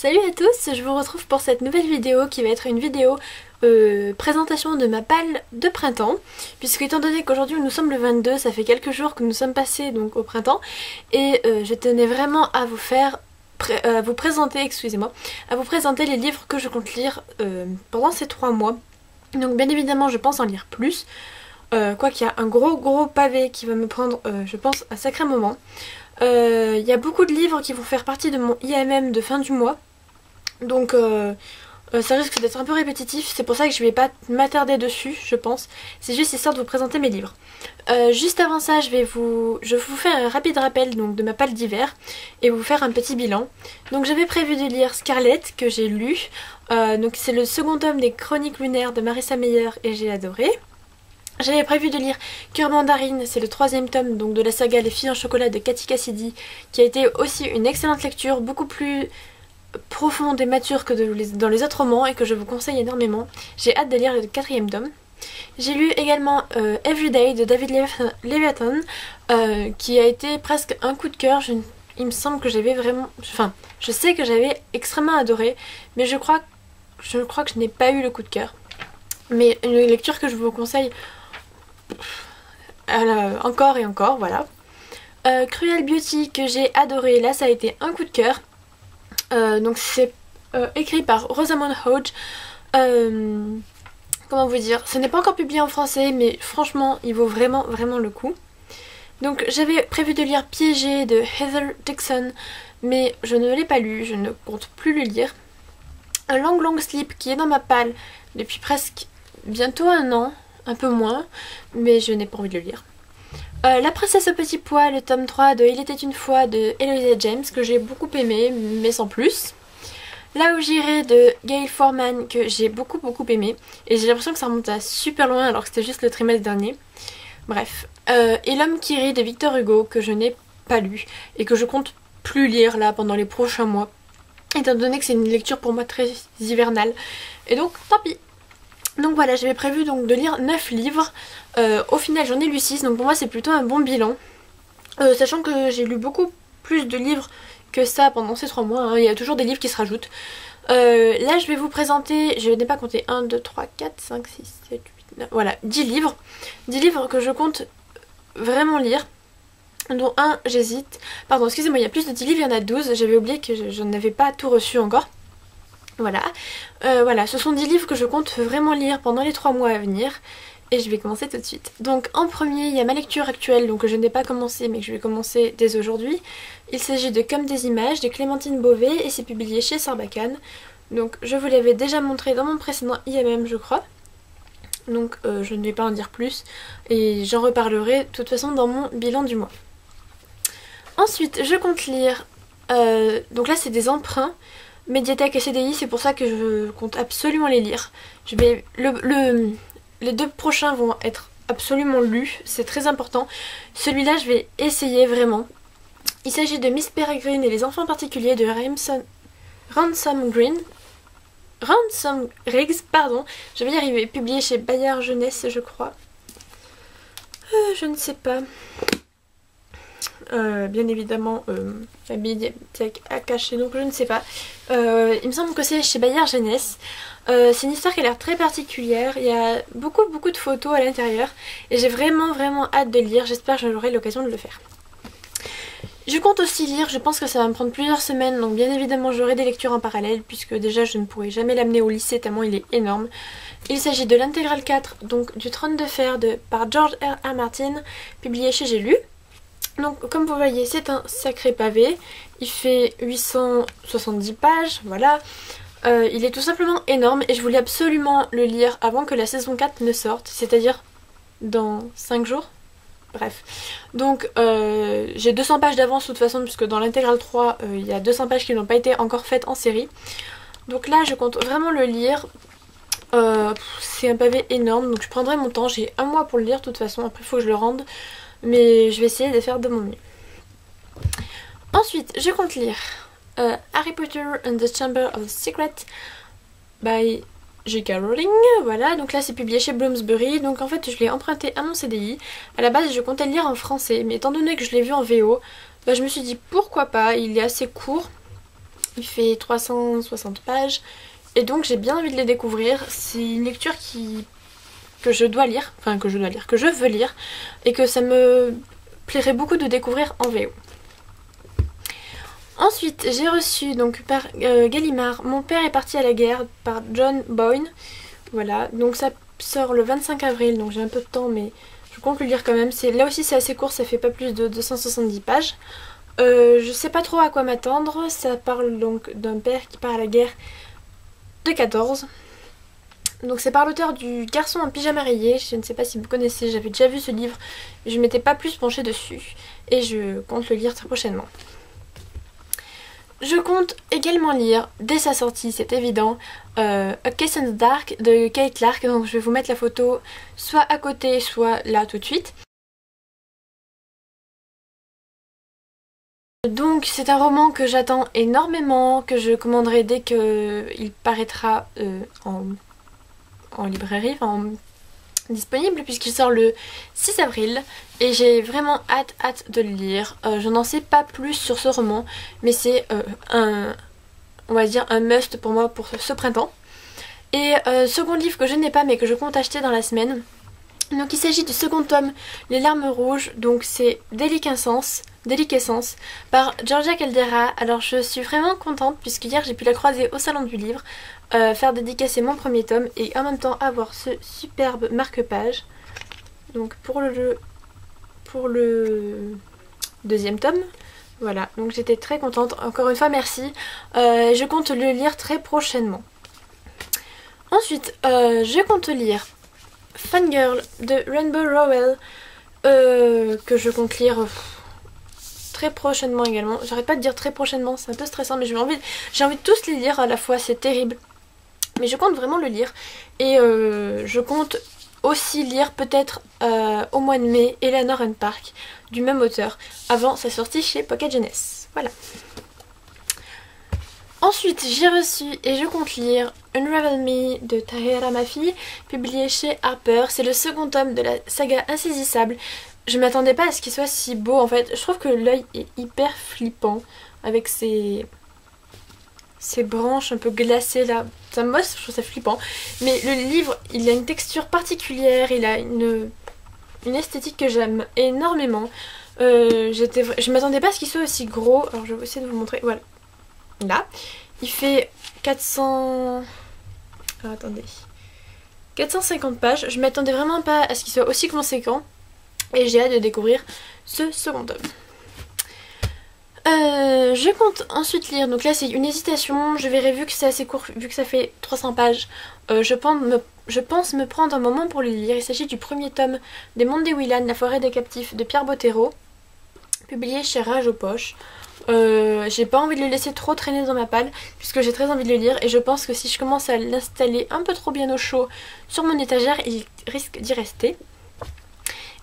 Salut à tous, je vous retrouve pour cette nouvelle vidéo qui va être une vidéo présentation de ma palle de printemps, puisque étant donné qu'aujourd'hui nous sommes le 22, ça fait quelques jours que nous sommes passés donc au printemps, et je tenais vraiment à vous faire à vous présenter les livres que je compte lire pendant ces 3 mois. Donc bien évidemment je pense en lire plus, quoi qu'il y a un gros pavé qui va me prendre je pense un sacré moment. Il y a beaucoup de livres qui vont faire partie de mon IMM de fin du mois, donc ça risque d'être un peu répétitif, c'est pour ça que je vais pas m'attarder dessus, je pense. C'est juste histoire de vous présenter mes livres. Juste avant ça, je vous fais un rapide rappel donc, de ma palle d'hiver et vous faire un petit bilan. Donc j'avais prévu de lire Scarlett, que j'ai lu. Donc c'est le second tome des Chroniques lunaires de Marissa Meyer et j'ai adoré. J'avais prévu de lire Cœur Mandarine, c'est le 3e tome donc, de la saga Les filles en chocolat de Cathy Cassidy, qui a été aussi une excellente lecture, beaucoup plus profonde et mature que dans les autres romans et que je vous conseille énormément. J'ai hâte de lire le 4e tome. J'ai lu également Everyday de David Levithan, qui a été presque un coup de cœur. Il me semble que j'avais vraiment... Enfin, je sais que j'avais extrêmement adoré, mais je crois que je n'ai pas eu le coup de cœur. Mais une lecture que je vous conseille encore et encore, voilà. Cruel Beauty, que j'ai adoré, là ça a été un coup de cœur. Donc c'est écrit par Rosamund Hodge. Comment vous dire, ce n'est pas encore publié en français, mais franchement il vaut vraiment le coup. Donc j'avais prévu de lire Piégé de Heather Dixon, mais je ne l'ai pas lu, je ne compte plus le lire. Un Long Sleep qui est dans ma palle depuis presque bientôt un an, un peu moins, mais je n'ai pas envie de le lire. La princesse au petit pois, le tome 3 de Il était une fois de Eloisa James, que j'ai beaucoup aimé, mais sans plus. Là où j'irai de Gail Forman, que j'ai beaucoup aimé, et j'ai l'impression que ça remonte à super loin alors que c'était juste le trimestre dernier. Bref. Et L'homme qui rit de Victor Hugo, que je n'ai pas lu, et que je compte plus lire là pendant les prochains mois, étant donné que c'est une lecture pour moi très hivernale. Et donc, tant pis. Donc voilà, j'avais prévu donc de lire 9 livres. Au final j'en ai lu 6, donc pour moi c'est plutôt un bon bilan. Sachant que j'ai lu beaucoup plus de livres que ça pendant ces 3 mois, hein. Il y a toujours des livres qui se rajoutent. Là je vais vous présenter, je n'ai pas compté, 1, 2, 3, 4, 5, 6, 7, 8, 9, voilà, 10 livres. 10 livres que je compte vraiment lire. Dont un j'hésite. Pardon, excusez-moi, il y a plus de 10 livres, il y en a 12. J'avais oublié que je n'avais pas tout reçu encore. Voilà. Voilà, ce sont 10 livres que je compte vraiment lire pendant les 3 mois à venir. Et je vais commencer tout de suite. Donc en premier, il y a ma lecture actuelle, donc que je n'ai pas commencé mais que je vais commencer dès aujourd'hui. Il s'agit de Comme des images de Clémentine Beauvais et c'est publié chez Sarbacane. Donc je vous l'avais déjà montré dans mon précédent IMM je crois. Donc je ne vais pas en dire plus et j'en reparlerai de toute façon dans mon bilan du mois. Ensuite je compte lire, donc là c'est des emprunts. Médiathèque et CDI, c'est pour ça que je compte absolument les lire. Les 2 prochains vont être absolument lus, c'est très important. Celui-là, je vais essayer vraiment. Il s'agit de Miss Peregrine et les enfants particuliers de Ransom Riggs, pardon. Je vais y arriver, publié chez Bayard Jeunesse, je crois. Je ne sais pas. Bien évidemment la médiathèque a caché, donc je ne sais pas. Il me semble que c'est chez Bayard Jeunesse. C'est une histoire qui a l'air très particulière. Il y a beaucoup de photos à l'intérieur et j'ai vraiment hâte de lire. J'espère que j'aurai l'occasion de le faire. Je compte aussi lire, je pense que ça va me prendre plusieurs semaines, donc bien évidemment j'aurai des lectures en parallèle puisque déjà je ne pourrai jamais l'amener au lycée tellement il est énorme. Il s'agit de l'intégrale 4, donc du Trône de Fer par George R.R. Martin, publié chez J'ai lu. Donc comme vous voyez c'est un sacré pavé, il fait 870 pages, voilà. Il est tout simplement énorme et je voulais absolument le lire avant que la saison 4 ne sorte, c'est-à-dire dans 5 jours. Bref, donc j'ai 200 pages d'avance de toute façon puisque dans l'intégrale 3 il y a 200 pages qui n'ont pas été encore faites en série. Donc là je compte vraiment le lire. C'est un pavé énorme donc je prendrai mon temps, j'ai 1 mois pour le lire de toute façon, après il faut que je le rende. Mais je vais essayer de faire de mon mieux. Ensuite, je compte lire Harry Potter and the Chamber of Secrets by J.K. Rowling. Voilà, donc là c'est publié chez Bloomsbury. Donc en fait je l'ai emprunté à mon CDI. À la base je comptais le lire en français, mais étant donné que je l'ai vu en VO, bah, je me suis dit pourquoi pas, il est assez court. Il fait 360 pages et donc j'ai bien envie de les découvrir. C'est une lecture que je dois lire, enfin que je veux lire et que ça me plairait beaucoup de découvrir en VO. Ensuite, j'ai reçu donc par Gallimard Mon père est parti à la guerre par John Boyne. Voilà, donc ça sort le 25 avril, donc j'ai un peu de temps mais je compte le lire quand même. Là aussi c'est assez court, ça fait pas plus de 270 pages. Je sais pas trop à quoi m'attendre. Ça parle donc d'un père qui part à la guerre de 14. Donc c'est par l'auteur du Garçon en pyjama rayé. Je ne sais pas si vous connaissez, j'avais déjà vu ce livre, mais je m'étais pas plus penchée dessus. Et je compte le lire très prochainement. Je compte également lire, dès sa sortie, c'est évident, A Kiss in the Dark de Kate Clark. Donc je vais vous mettre la photo soit à côté, soit là tout de suite. Donc c'est un roman que j'attends énormément, que je commanderai dès qu'il paraîtra en librairie, disponible puisqu'il sort le 6 avril et j'ai vraiment hâte de le lire. Je n'en sais pas plus sur ce roman mais c'est on va dire un must pour moi pour ce printemps. Et second livre que je n'ai pas mais que je compte acheter dans la semaine. Donc il s'agit du second tome Les larmes rouges, donc c'est Déliquescence par Georgia Caldera. Alors je suis vraiment contente puisque hier j'ai pu la croiser au salon du livre, faire dédicacer mon premier tome et en même temps avoir ce superbe marque-page. Donc pour le deuxième tome, voilà, donc j'étais très contente, encore une fois merci, je compte le lire très prochainement. Ensuite je compte lire Fangirl de Rainbow Rowell, que je compte lire très prochainement également. J'arrête pas de dire très prochainement, c'est un peu stressant mais j'ai envie de tous les lire à la fois, c'est terrible. Mais je compte vraiment le lire et je compte aussi lire peut-être au mois de mai Eleanor and Park du même auteur avant sa sortie chez Pocket Jeunesse. Voilà. Ensuite j'ai reçu et je compte lire Unravel Me de Tahereh Mafi, publié chez Harper. C'est le second tome de la saga Insaisissable. Je m'attendais pas à ce qu'il soit si beau en fait. Je trouve que l'œil est hyper flippant avec ses branches un peu glacées là. Ça me mosse, je trouve ça flippant. Mais le livre, il a une texture particulière, il a une esthétique que j'aime énormément. Je m'attendais pas à ce qu'il soit aussi gros. Alors je vais essayer de vous montrer. Voilà. Là, il fait 400... Ah, attendez. 450 pages. Je m'attendais vraiment pas à ce qu'il soit aussi conséquent. Et j'ai hâte de découvrir ce second tome. Je compte ensuite lire, donc là c'est une hésitation, je verrai vu que c'est assez court, vu que ça fait 300 pages, je pense me prendre un moment pour le lire. Il s'agit du premier tome des Mondes des Willan, La forêt des captifs de Pierre Bottero, publié chez Rage aux poches. J'ai pas envie de le laisser trop traîner dans ma palle puisque j'ai très envie de le lire et je pense que si je commence à l'installer un peu trop bien au chaud sur mon étagère, il risque d'y rester.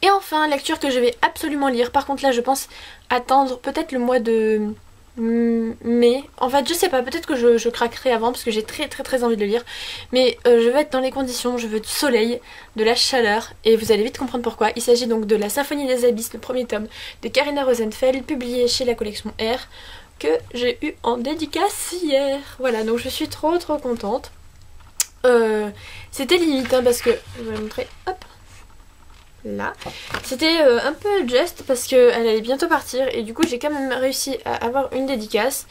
Et enfin, lecture que je vais absolument lire. Par contre là je pense attendre peut-être le mois de mai. En fait je sais pas, peut-être que je craquerai avant parce que j'ai très envie de le lire. Mais je veux être dans les conditions, je veux du soleil, de la chaleur et vous allez vite comprendre pourquoi. Il s'agit donc de La Symphonie des Abysses, le premier tome de Karina Rosenfeld, publié chez la collection R, que j'ai eu en dédicace hier. Voilà, donc je suis trop contente. C'était limite hein, parce que, je vais vous montrer, hop. Là, c'était un peu juste parce qu'elle allait bientôt partir et du coup j'ai quand même réussi à avoir une dédicace.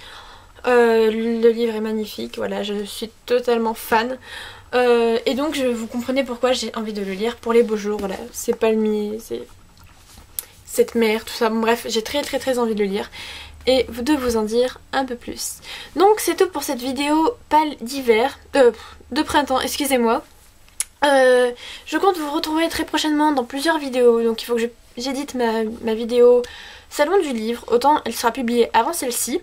Le livre est magnifique, voilà, je suis totalement fan et donc vous comprenez pourquoi j'ai envie de le lire pour les beaux jours. Voilà, c'est palmier, c'est cette mer, tout ça, bon, bref, j'ai très envie de le lire et de vous en dire un peu plus. Donc c'est tout pour cette vidéo pâle d'hiver, de printemps, excusez-moi. Je compte vous retrouver très prochainement dans plusieurs vidéos, donc il faut que j'édite ma vidéo salon du livre, autant elle sera publiée avant celle-ci.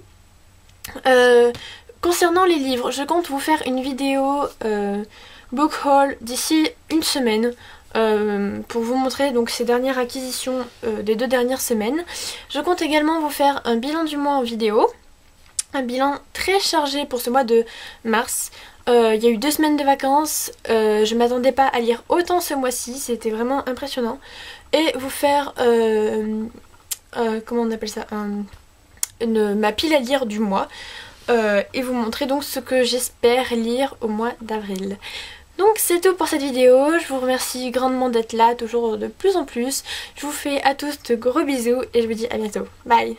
Concernant les livres, je compte vous faire une vidéo book haul d'ici une semaine pour vous montrer donc ces dernières acquisitions des 2 dernières semaines. Je compte également vous faire un bilan du mois en vidéo, un bilan très chargé pour ce mois de mars. Il y a eu 2 semaines de vacances, je m'attendais pas à lire autant ce mois-ci, c'était vraiment impressionnant. Et vous faire, comment on appelle ça, ma pile à lire du mois. et vous montrer donc ce que j'espère lire au mois d'avril. Donc c'est tout pour cette vidéo, je vous remercie grandement d'être là, toujours de plus en plus. Je vous fais à tous de gros bisous et je vous dis à bientôt. Bye!